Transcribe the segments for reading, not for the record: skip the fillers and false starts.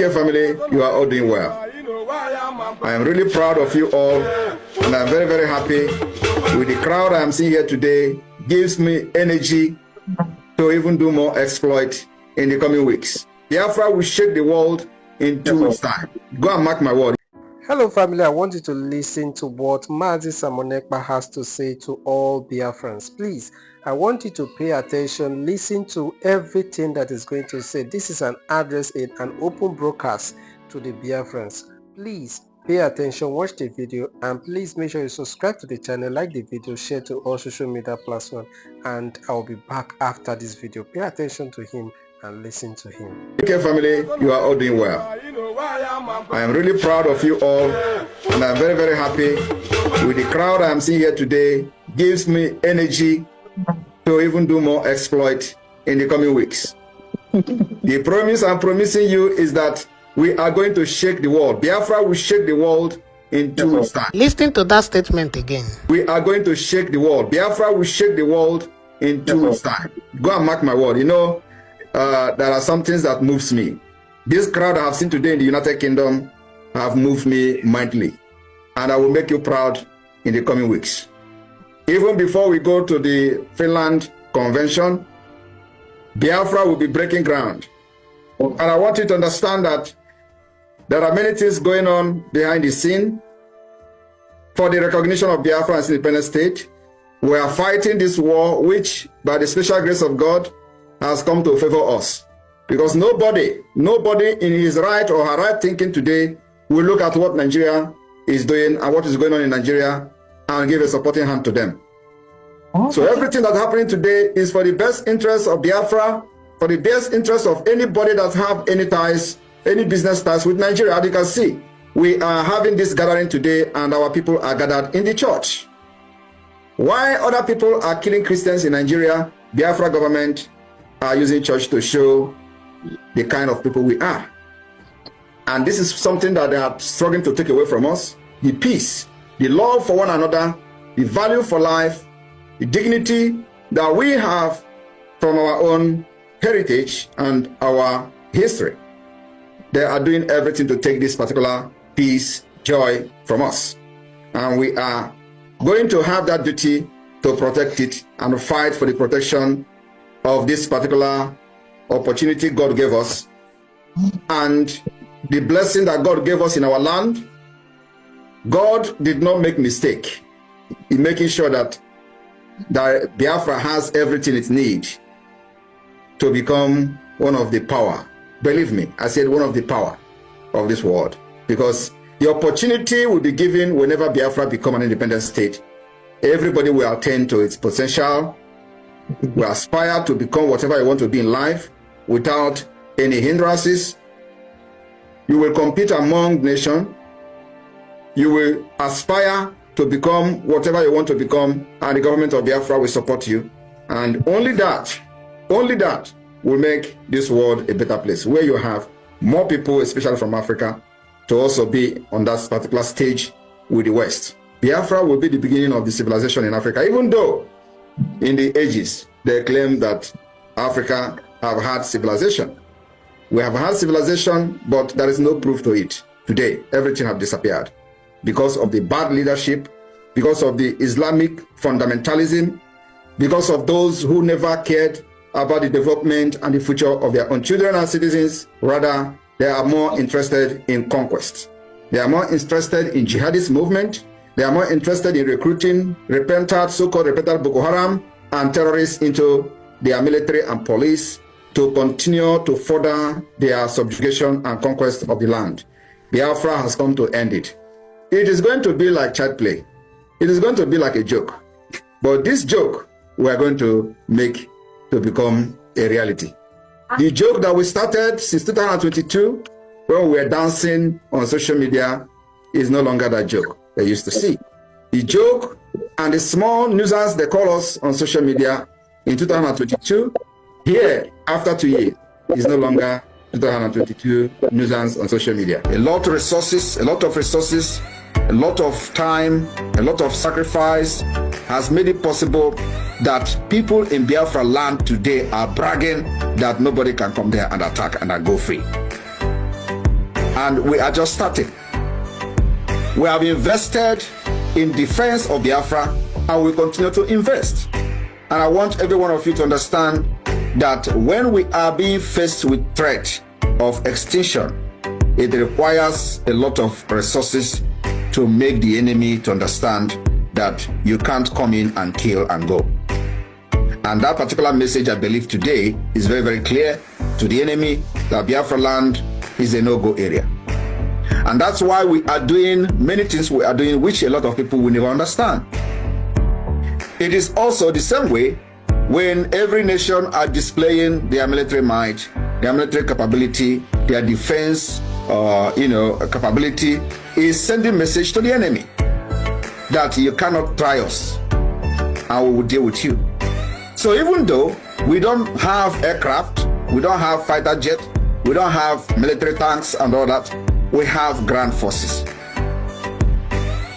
𝐇𝐞𝐫𝐞 family, you are all doing well. I am really proud of you all, and I'm very, very happy with the crowd I am seeing here today. Gives me energy to even do more exploit in the coming weeks. Biafra will shake the world in 2 weeks' time. Go and mark my word. Hello family, I want you to listen to what 𝐒𝐮𝐻𝐫𝐞 Ekpa has to say to all Biafrans. Please, I want you to pay attention, listen to everything that is going to say. This is an address, an open broadcast to the Biafrans. Please pay attention, watch the video, and please make sure you subscribe to the channel, like the video, share to all social media platforms, and I'll be back after this video. Pay attention to him and listen to him. 𝐇𝐞𝐫𝐞 family, you are all doing well. I am really proud of you all, and I'm very, very happy with the crowd I am seeing here today. Gives me energy to even do more exploit in the coming weeks. The promise I'm promising you is that we are going to shake the world. Biafra will shake the world in 2 weeks' time. Listen to that statement again. We are going to shake the world. Biafra will shake the world in 2 weeks' time. Go and mark my word. You know, there are some things that moves me. This crowd I have seen today in the United Kingdom have moved me mightily, and I will make you proud in the coming weeks. Even before we go to the Finland Convention, Biafra will be breaking ground. And I want you to understand that there are many things going on behind the scene for the recognition of Biafra as an independent state. We are fighting this war, which by the special grace of God has come to favor us. Because nobody in his right or her right thinking today will look at what Nigeria is doing and what is going on in Nigeria and give a supporting hand to them. So everything that's happening today is for the best interest of Biafra, for the best interest of anybody that have any ties, any business ties with Nigeria. As you can see, we are having this gathering today and our people are gathered in the church. Why other people are killing Christians in Nigeria, Biafra government are using church to show the kind of people we are. And this is something that they are struggling to take away from us. The peace, the love for one another, the value for life, the dignity that we have from our own heritage and our history. They are doing everything to take this particular peace, joy from us. And we are going to have that duty to protect it and fight for the protection of this particular opportunity God gave us and the blessing that God gave us in our land. God did not make mistake in making sure that Biafra has everything it needs to become one of the power. Believe me, I said one of the power of this world, because the opportunity will be given whenever Biafra become an independent state. Everybody will attain to its potential, will aspire to become whatever you want to be in life without any hindrances. You will compete among nations. You will aspire to become whatever you want to become, and the government of Biafra will support you. And only that will make this world a better place, where you have more people, especially from Africa, to also be on that particular stage with the West. Biafra will be the beginning of the civilization in Africa, even though in the ages they claim that Africa have had civilization. We have had civilization, but there is no proof to it. Today, everything has disappeared because of the bad leadership, because of the Islamic fundamentalism, because of those who never cared about the development and the future of their own children and citizens. Rather, they are more interested in conquest. They are more interested in jihadist movement. They are more interested in recruiting so-called repentant Boko Haram and terrorists into their military and police to continue to further their subjugation and conquest of the land. Biafra has come to end it. It is going to be like child play. It is going to be like a joke. But this joke we are going to make to become a reality. The joke that we started since 2022, when we were dancing on social media, is no longer that joke they used to see. The joke and the small nuisance they call us on social media in 2022, here after 2 years, is no longer 2022 nuisance on social media. A lot of resources, a lot of time, a lot of sacrifice has made it possible that people in Biafra land today are bragging that nobody can come there and attack and go free. and we are just starting. We have invested in defense of Biafra, and we continue to invest. And I want every one of you to understand that when we are being faced with threat of extinction, it requires a lot of resources to make the enemy to understand that you can't come in and kill and go. And that particular message, I believe today, is very, very clear to the enemy that Biafra land is a no-go area. And that's why we are doing many things we are doing which a lot of people will never understand. It is also the same way when every nation are displaying their military might, their military capability, their defense capability, is sending message to the enemy that you cannot try us and we will deal with you. So even though we don't have aircraft, we don't have fighter jet, we don't have military tanks and all that, we have ground forces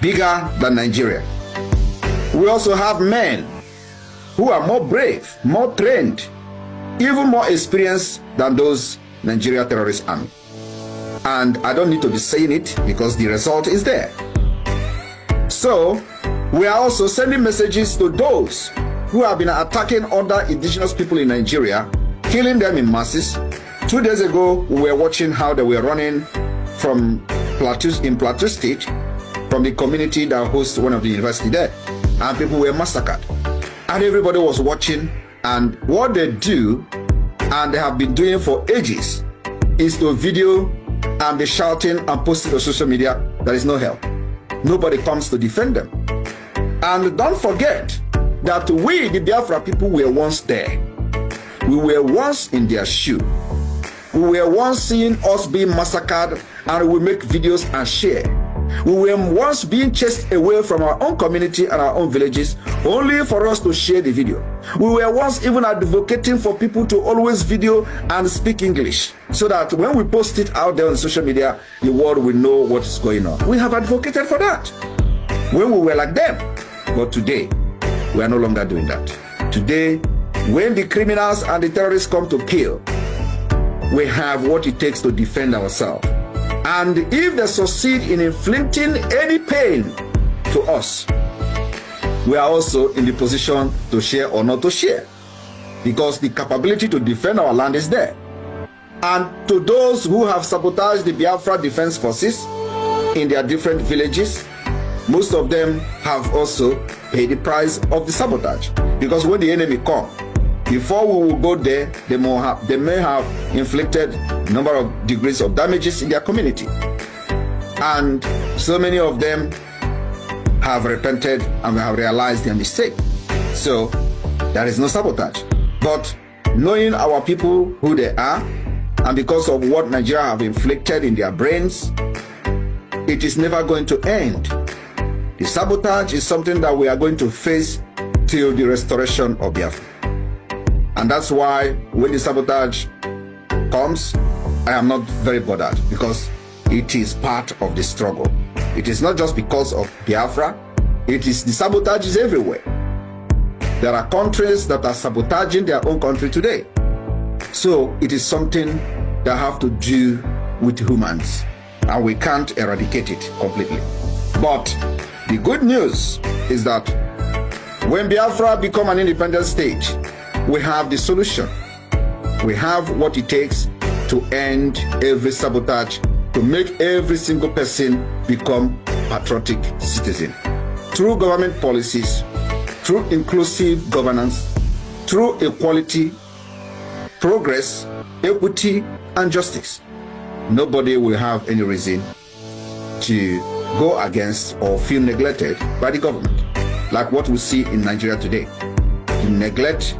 bigger than Nigeria. We also have men who are more brave, more trained, even more experienced than those Nigeria terrorist army. And I don't need to be saying it because the result is there. So we are also sending messages to those who have been attacking other indigenous people in Nigeria, killing them in masses. 2 days ago, we were watching how they were running from Plateau State, from the community that hosts one of the university there, and people were massacred. And everybody was watching, and what they do, and they have been doing for ages, is to video and be shouting and posting on social media. There is no help. Nobody comes to defend them. And don't forget that we, the Biafra people, were once there. We were once in their shoe. We were once seeing us being massacred, and we make videos and share. We were once being chased away from our own community and our own villages, only for us to share the video. We were once even advocating for people to always video and speak English, so that when we post it out there on social media, the world will know what is going on. We have advocated for that when we were like them. But today, we are no longer doing that. Today, when the criminals and the terrorists come to kill, we have what it takes to defend ourselves. And if they succeed in inflicting any pain to us, we are also in the position to share or not to share, because the capability to defend our land is there. And to those who have sabotaged the Biafra Defense Forces in their different villages, most of them have also paid the price of the sabotage, because when the enemy comes, before we will go there, they may have inflicted a number of degrees of damages in their community. And so many of them have repented and have realized their mistake. So there is no sabotage. But knowing our people, who they are, and because of what Nigeria have inflicted in their brains, it is never going to end. The sabotage is something that we are going to face till the restoration of Biafra. And that's why when the sabotage comes, I am not very bothered, because it is part of the struggle. It is not just because of Biafra, it is the sabotage is everywhere. There are countries that are sabotaging their own country today. So it is something that have to do with humans, and we can't eradicate it completely. But the good news is that when Biafra become an independent state, we have the solution. We have what it takes to end every sabotage, to make every single person become patriotic citizen. Through government policies, through inclusive governance, through equality, progress, equity, and justice. Nobody will have any reason to go against or feel neglected by the government, like what we see in Nigeria today. The neglect,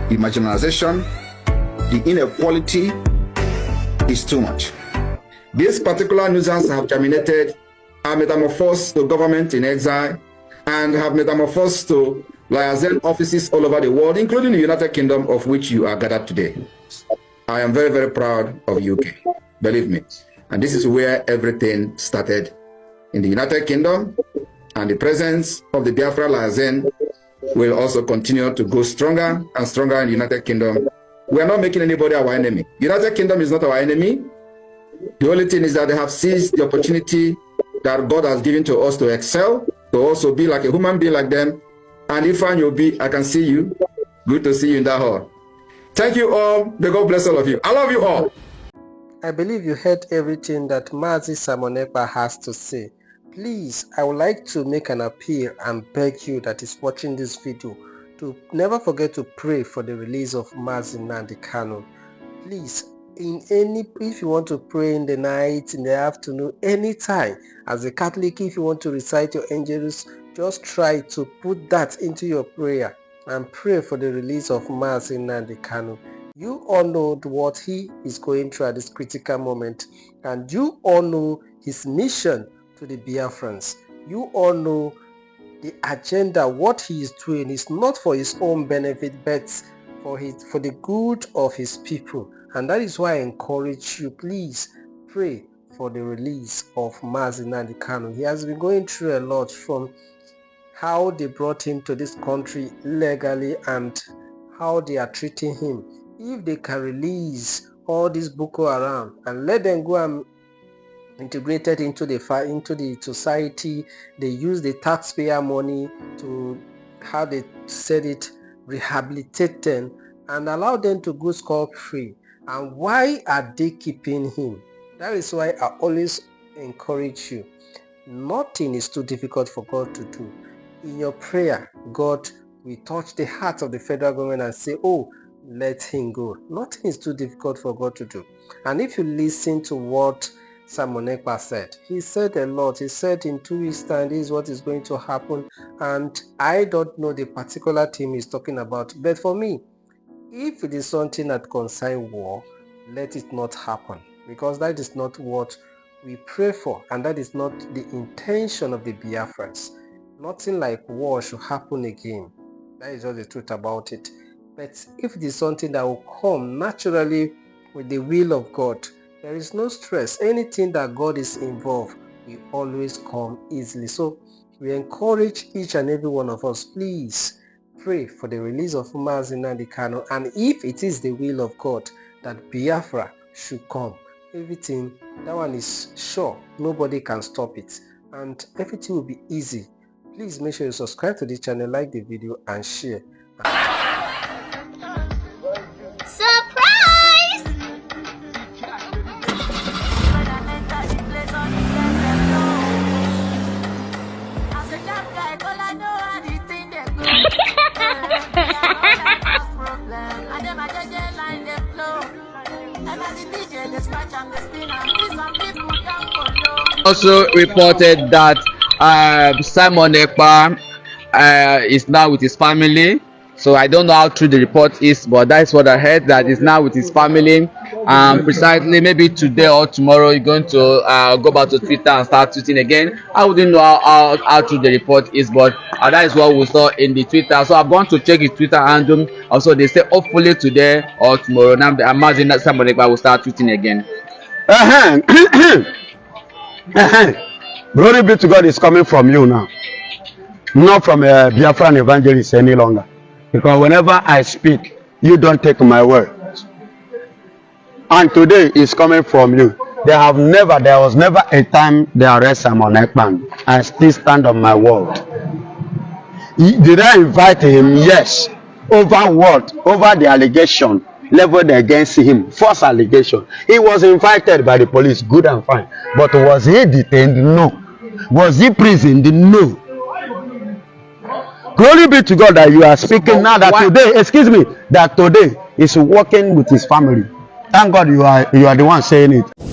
the marginalization, the inequality is too much. These particular nuisance have terminated, have metamorphosed to government in exile, and have metamorphosed to liaison offices all over the world, including the United Kingdom, of which you are gathered today. I am very, very proud of UK, believe me. And this is where everything started, in the United Kingdom, and the presence of the Biafra liaison will also continue to go stronger and stronger in the United Kingdom. We are not making anybody our enemy. United Kingdom is not our enemy. The only thing is that they have seized the opportunity that God has given to us to excel, to also be like a human being like them. And if you'll be, I can see you. Good to see you in that hall. Thank you all. May God bless all of you. I love you all. I believe you heard everything that 𝐒𝐻𝐵 Simon Ekpa has to say. Please, I would like to make an appeal and beg you that is watching this video to never forget to pray for the release of 𝐒𝐻𝐵 Nnamdi Kanu. Please, if you want to pray in the night, in the afternoon, anytime, as a Catholic, if you want to recite your angels, just try to put that into your prayer and pray for the release of 𝐒𝐻𝐵 Nnamdi Kanu. You all know what he is going through at this critical moment, and you all know his mission to the Biafrans. You all know the agenda. What he is doing is not for his own benefit, but for the good of his people. And that is why I encourage you, please pray for the release of 𝐒𝐻𝐵 Nnamdi Kanu. He has been going through a lot, from how they brought him to this country legally and how they are treating him. If they can release all these Boko Haram and let them go and integrated into the society, they use the taxpayer money to, how they said it, rehabilitate them and allow them to go scot-free. And why are they keeping him? That is why I always encourage you. Nothing is too difficult for God to do. In your prayer, God will touch the heart of the federal government and say, oh, let him go. Nothing is too difficult for God to do. And if you listen to what Simon Ekpa said, he said a lot. He said in 2 weeks' time, this is what is going to happen. And I don't know the particular thing he's talking about. But for me, if it is something that concerns war, let it not happen. Because that is not what we pray for. And that is not the intention of the Biafrans. Nothing like war should happen again. That is just the truth about it. But if it is something that will come naturally with the will of God, there is no stress. Anything that God is involved will always come easily. So we encourage each and every one of us, please pray for the release of 𝐒𝐻𝐵 Nnamdi Kanu. And if it is the will of God that Biafra should come, everything, that one is sure. Nobody can stop it. And everything will be easy. Please make sure you subscribe to this channel, like the video and share. Also reported that Simon Ekpa is now with his family. So I don't know how true the report is, but that's what I heard, that is now with his family. Precisely, maybe today or tomorrow, you're going to go back to Twitter and start tweeting again. I wouldn't know how true the report is, but that is what we saw in the Twitter. So I'm going to check his Twitter handle. Also, they say hopefully today or tomorrow. Now I imagine that Simon Ekpa will start tweeting again. Glory be to God is coming from you now, not from a Biafran evangelist any longer. Because whenever I speak, you don't take my word. And today is coming from you. There was never a time they arrest Simon Ekpa. I still stand on my word. Did I invite him? Yes. Over what? Over the allegation leveled against him, false allegation. He was invited by the police, good and fine. But was he detained? No. Was he imprisoned? No. Glory be to God that you are speaking now, that today, excuse me, that today is working with his family. Thank God you are the one saying it.